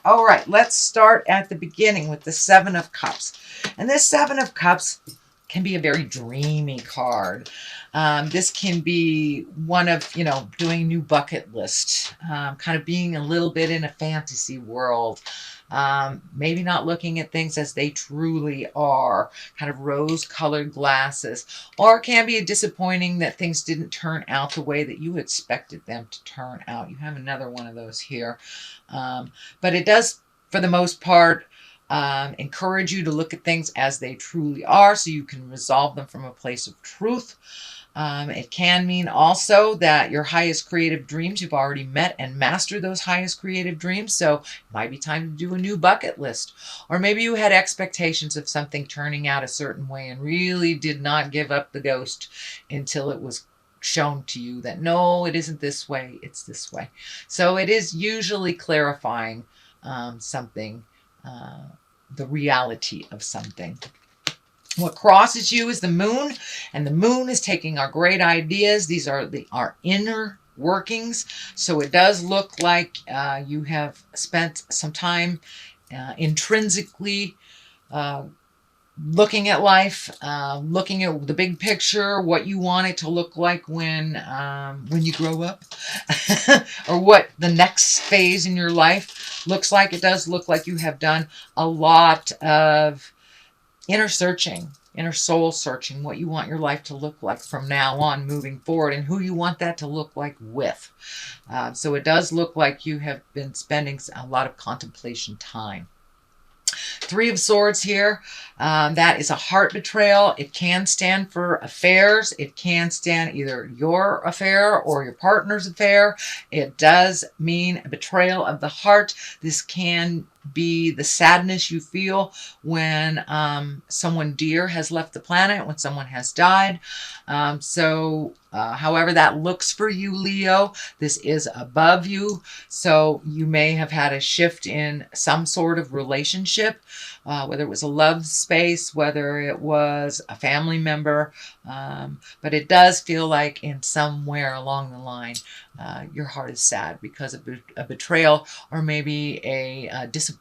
All right, let's start at the beginning with the Seven of Cups. And this Seven of Cups can be a very dreamy card. This can be one of, doing a new bucket list, kind of being a little bit in a fantasy world. Maybe not looking at things as they truly are, kind of rose-colored glasses. Or it can be disappointing that things didn't turn out the way that you expected them to turn out. You have another one of those here. But it does, for the most part, encourage you to look at things as they truly are so you can resolve them from a place of truth. It can mean also that your highest creative dreams, you've already met and mastered those highest creative dreams. So it might be time to do a new bucket list. Or maybe you had expectations of something turning out a certain way and really did not give up the ghost until it was shown to you that no, it isn't this way, it's this way. So it is usually clarifying something, the reality of something. What crosses you is the moon, and the moon is taking our great ideas. These are our inner workings. So it does look like you have spent some time intrinsically looking at life, looking at the big picture, what you want it to look like when you grow up, or what the next phase in your life looks like. It does look like you have done a lot of inner searching, inner soul searching, what you want your life to look like from now on moving forward, and who you want that to look like with. So it does look like you have been spending a lot of contemplation time. Three of Swords here. That is a heart betrayal. It can stand for affairs. It can stand either your affair or your partner's affair. It does mean a betrayal of the heart. This can be the sadness you feel when someone dear has left the planet, when someone has died. However that looks for you, Leo, this is above you. So you may have had a shift in some sort of relationship, whether it was a love space, whether it was a family member. But it does feel like in somewhere along the line, your heart is sad because of a betrayal, or maybe a disappointment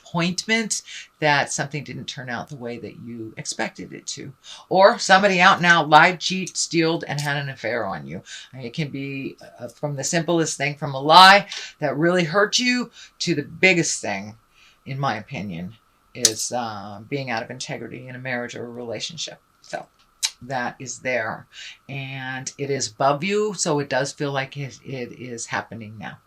that something didn't turn out the way that you expected it to. Or somebody out and out lied, cheated, stealed, and had an affair on you. It can be from the simplest thing, from a lie that really hurt you, to the biggest thing, in my opinion, is being out of integrity in a marriage or a relationship. So that is there, and it is above you, so it does feel like it is happening now.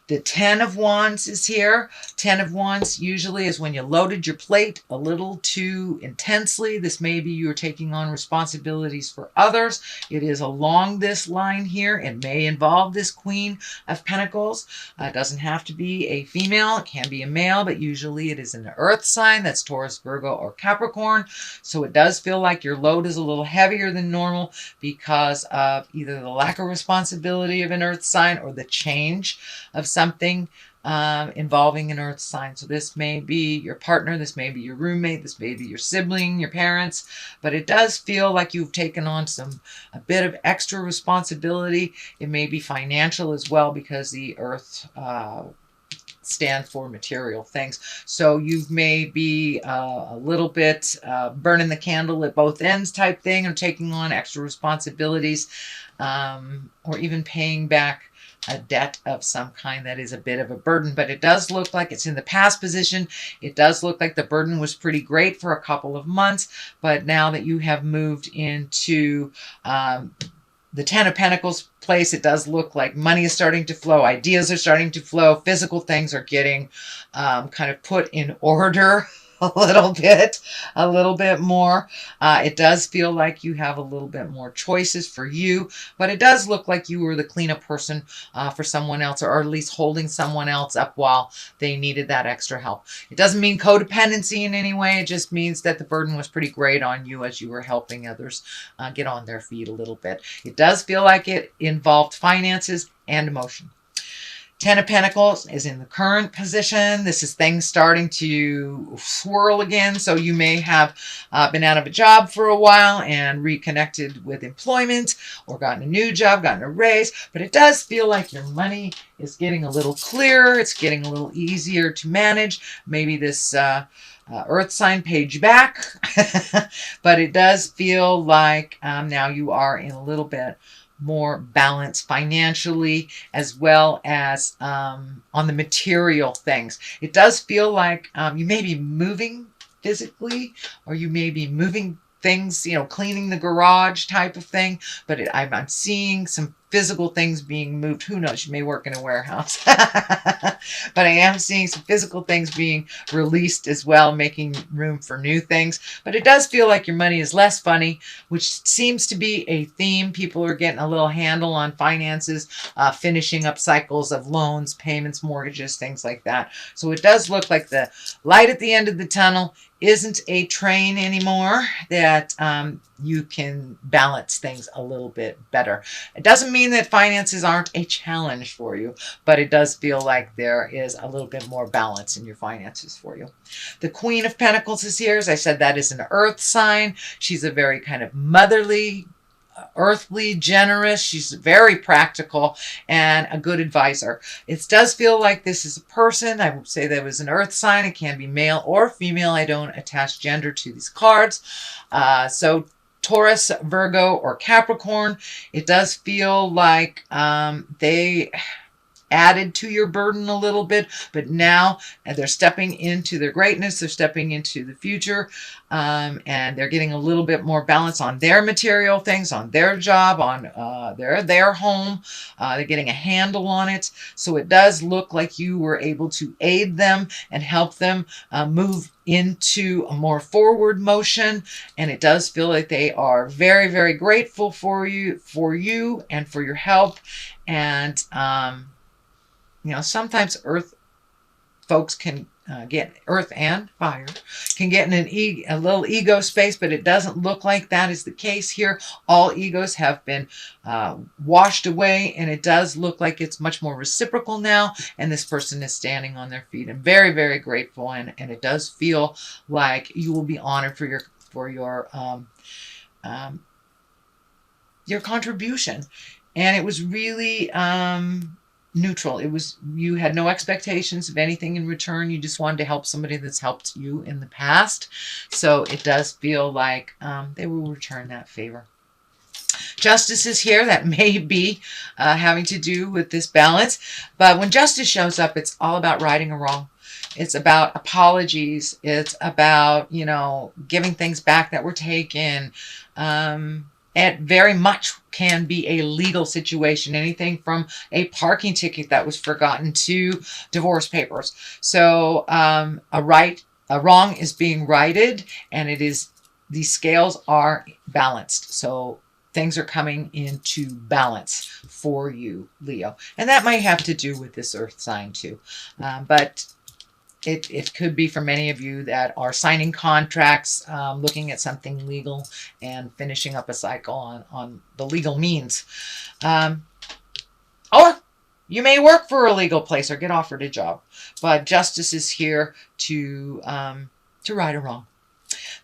The Ten of Wands is here. Ten of Wands usually is when you loaded your plate a little too intensely. This may be you're taking on responsibilities for others. It is along this line here. It may involve this Queen of Pentacles. It doesn't have to be a female. It can be a male, but usually it is an earth sign. That's Taurus, Virgo, or Capricorn. So it does feel like your load is a little heavier than normal because of either the lack of responsibility of an earth sign or the change of something involving an earth sign. So this may be your partner, this may be your roommate, this may be your sibling, your parents, but it does feel like you've taken on a bit of extra responsibility. It may be financial as well, because the earth stands for material things. So you may be a little bit burning the candle at both ends type thing, or taking on extra responsibilities, or even paying back a debt of some kind that is a bit of a burden. But it does look like it's in the past position. It does look like the burden was pretty great for a couple of months, but now that you have moved into the Ten of Pentacles place, it does look like money is starting to flow, ideas are starting to flow, physical things are getting kind of put in order a little bit more. It does feel like you have a little bit more choices for you, but it does look like you were the cleanup person for someone else, or at least holding someone else up while they needed that extra help. It doesn't mean codependency in any way. It just means that the burden was pretty great on you as you were helping others get on their feet a little bit. It does feel like it involved finances and emotion. Ten of Pentacles is in the current position. This is things starting to swirl again. So you may have been out of a job for a while and reconnected with employment, or gotten a new job, gotten a raise. But it does feel like your money is getting a little clearer. It's getting a little easier to manage. Maybe this earth sign paid you back. But it does feel like now you are in a little bit more balance financially, as well as on the material things. It does feel like you may be moving physically, or you may be moving things, you know, cleaning the garage type of thing. But I'm seeing some physical things being moved. Who knows? You may work in a warehouse. But I am seeing some physical things being released as well, making room for new things. But it does feel like your money is less funny, which seems to be a theme. People are getting a little handle on finances, finishing up cycles of loans, payments, mortgages, things like that. So it does look like the light at the end of the tunnel isn't a train anymore, that you can balance things a little bit better. It doesn't mean that finances aren't a challenge for you, but it does feel like there is a little bit more balance in your finances for you. The Queen of Pentacles is here. As I said, that is an earth sign. She's a very kind of motherly, earthly, generous. She's very practical and a good advisor. It does feel like this is a person. I would say that was an earth sign. It can be male or female. I don't attach gender to these cards. So Taurus, Virgo, or Capricorn, it does feel like they added to your burden a little bit, but now they're stepping into their greatness. They're stepping into the future, and they're getting a little bit more balance on their material things, on their job, on their home. They're getting a handle on it. So it does look like you were able to aid them and help them move into a more forward motion. And it does feel like they are very, very grateful for you and for your help. And you know, sometimes earth folks can get, earth and fire can get in a little ego space, but it doesn't look like that is the case here. All egos have been washed away, and it does look like it's much more reciprocal now, and this person is standing on their feet and very, very grateful, and it does feel like you will be honored for your contribution. And it was really neutral. It was, you had no expectations of anything in return. You just wanted to help somebody that's helped you in the past. So it does feel like they will return that favor. Justice is here. That may be having to do with this balance. But when justice shows up, it's all about righting a wrong. It's about apologies. It's about, you know, giving things back that were taken. It very much can be a legal situation, anything from a parking ticket that was forgotten to divorce papers. So a wrong is being righted, and it is, these scales are balanced. So things are coming into balance for you, Leo. And that might have to do with this earth sign too. But it could be for many of you that are signing contracts, looking at something legal and finishing up a cycle on the legal means. Or you may work for a legal place or get offered a job. But justice is here to right a wrong.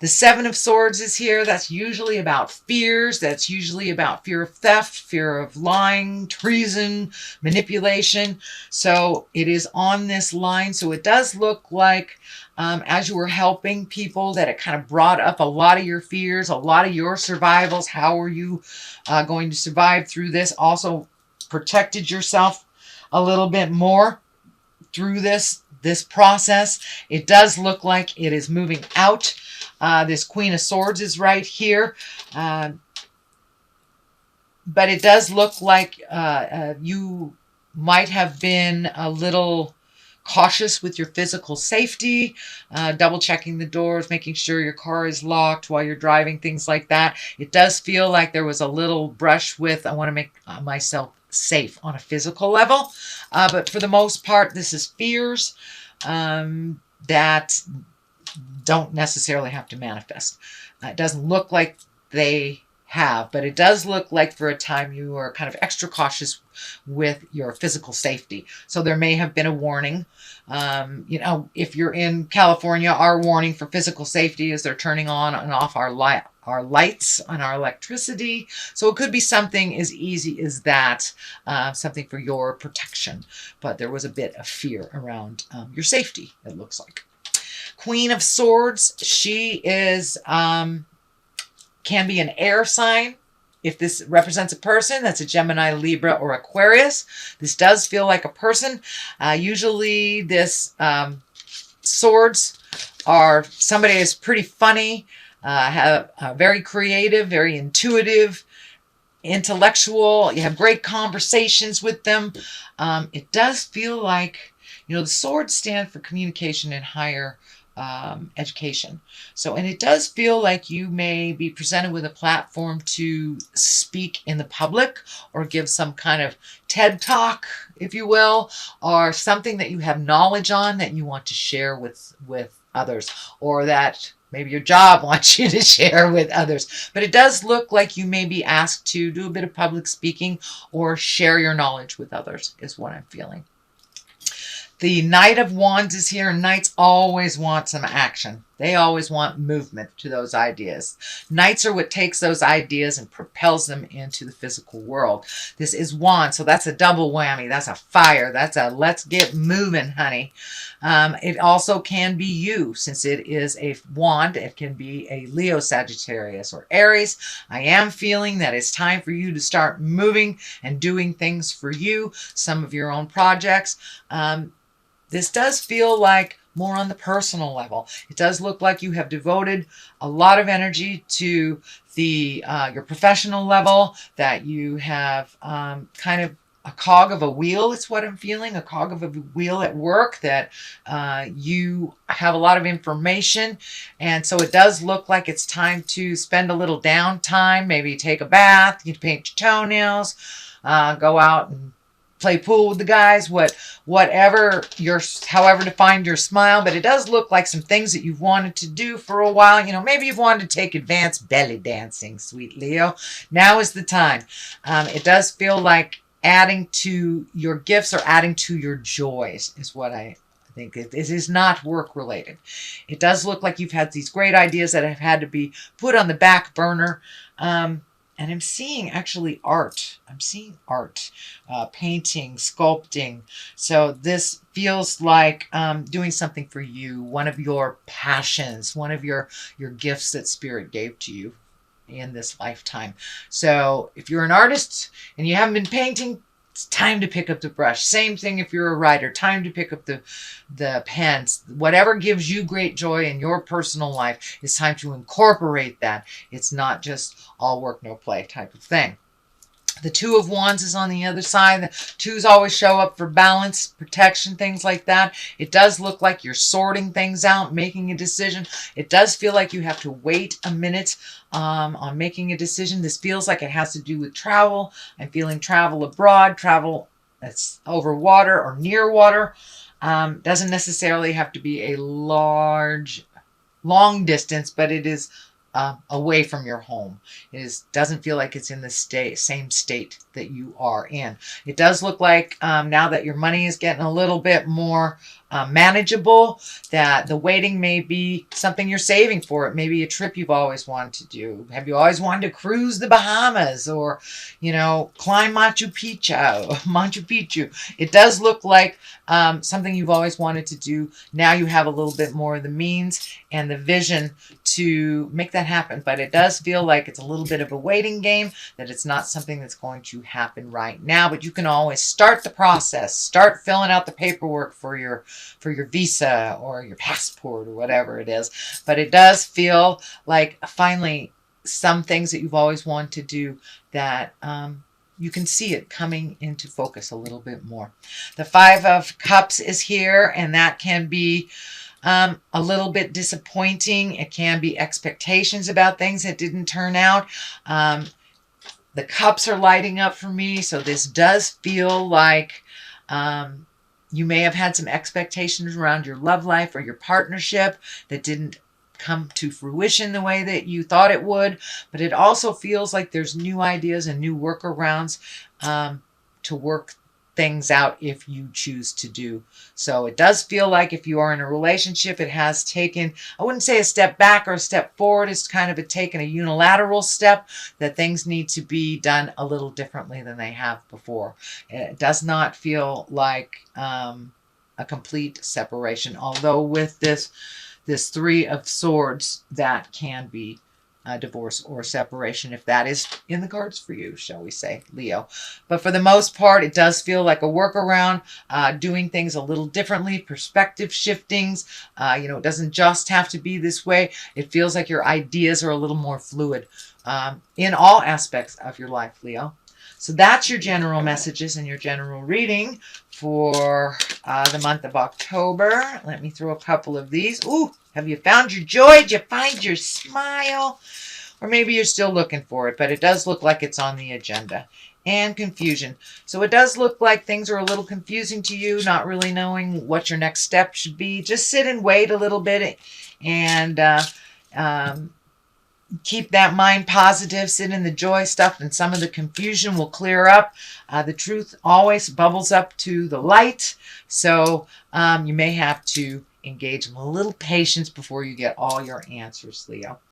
The Seven of Swords is here. That's usually about fears. That's usually about fear of theft, fear of lying, treason, manipulation. So it is on this line. So it does look like as you were helping people, that it kind of brought up a lot of your fears, a lot of your survivals. How are you going to survive through this? Also protected yourself a little bit more through this process. It does look like it is moving out. This Queen of Swords is right here. But it does look like you might have been a little cautious with your physical safety, double checking the doors, making sure your car is locked while you're driving, things like that. It does feel like there was a little brush with, I want to make myself safe on a physical level. But for the most part, this is fears that don't necessarily have to manifest. It doesn't look like they have. But it does look like for a time you are kind of extra cautious with your physical safety. So there may have been a warning. You know, if you're in California, our warning for physical safety is they're turning on and off our lights and our electricity. So it could be something as easy as that, something for your protection. But there was a bit of fear around your safety, it looks like. Queen of Swords, she is, can be an air sign. If this represents a person, that's a Gemini, Libra, or Aquarius. This does feel like a person. Usually this swords are somebody who's pretty funny, very creative, very intuitive, intellectual. You have great conversations with them. It does feel like, you know, the swords stand for communication and higher education. So, and it does feel like you may be presented with a platform to speak in the public or give some kind of TED talk, if you will, or something that you have knowledge on that you want to share with others, or that maybe your job wants you to share with others. But it does look like you may be asked to do a bit of public speaking or share your knowledge with others, is what I'm feeling. The Knight of Wands is here, and Knights always want some action. They always want movement to those ideas. Knights are what takes those ideas and propels them into the physical world. This is Wands, so that's a double whammy. That's a fire. That's a let's get moving, honey. It also can be you, since it is a wand. It can be a Leo, Sagittarius, or Aries. I am feeling that it's time for you to start moving and doing things for you, some of your own projects. This does feel like more on the personal level. It does look like you have devoted a lot of energy to the your professional level, that you have kind of a cog of a wheel. It's what I'm feeling, a cog of a wheel at work, that you have a lot of information. And so it does look like it's time to spend a little downtime, maybe take a bath, you paint your toenails, go out and play pool with the guys, however to find your smile. But it does look like some things that you've wanted to do for a while. You know, maybe you've wanted to take advanced belly dancing, sweet Leo. Now is the time. It does feel like adding to your gifts or adding to your joys is what I think. It is not work related. It does look like you've had these great ideas that have had to be put on the back burner. And I'm seeing actually art. I'm seeing art, painting, sculpting. So this feels like doing something for you, one of your passions, one of your gifts that Spirit gave to you in this lifetime. So if you're an artist and you haven't been painting, it's time to pick up the brush. Same thing if you're a writer, time to pick up the pens. Whatever gives you great joy in your personal life, it's time to incorporate that. It's not just all work, no play type of thing. The Two of Wands is on the other side. The twos always show up for balance, protection, things like that. It does look like you're sorting things out, making a decision. It does feel like you have to wait a minute on making a decision. This feels like it has to do with travel. I'm feeling travel abroad, travel that's over water or near water. Doesn't necessarily have to be a long distance, but it is away from your home. It doesn't feel like it's in the same state that you are in. It does look like now that your money is getting a little bit more manageable, that the waiting may be something you're saving for. It may be a trip you've always wanted to do. Have you always wanted to cruise the Bahamas, or, you know, climb Machu Picchu? It does look like something you've always wanted to do. Now you have a little bit more of the means and the vision to make that happen. But it does feel like it's a little bit of a waiting game, that it's not something that's going to happen right now. But you can always start the process, start filling out the paperwork for your visa or your passport or whatever it is. But it does feel like finally some things that you've always wanted to do, that you can see it coming into focus a little bit more. The Five of Cups is here, and that can be a little bit disappointing. It can be expectations about things that didn't turn out. The cups are lighting up for me, so this does feel like you may have had some expectations around your love life or your partnership that didn't come to fruition the way that you thought it would, but it also feels like there's new ideas and new workarounds to work things out if you choose to do. So it does feel like if you are in a relationship, it has taken, I wouldn't say a step back or a step forward. It's kind of taken a unilateral step that things need to be done a little differently than they have before. It does not feel like a complete separation, although with this Three of Swords, that can be a divorce or separation, if that is in the cards for you, shall we say, Leo. But for the most part, it does feel like a workaround, doing things a little differently, perspective shiftings. It doesn't just have to be this way. It feels like your ideas are a little more fluid in all aspects of your life, Leo. So that's your general messages and your general reading for the month of October. Let me throw a couple of these. Ooh, have you found your joy? Did you find your smile? Or maybe you're still looking for it, but it does look like it's on the agenda. And confusion. So it does look like things are a little confusing to you, not really knowing what your next step should be. Just sit and wait a little bit and keep that mind positive, sit in the joy stuff, and some of the confusion will clear up. The truth always bubbles up to the light. So you may have to engage in a little patience before you get all your answers, Leo.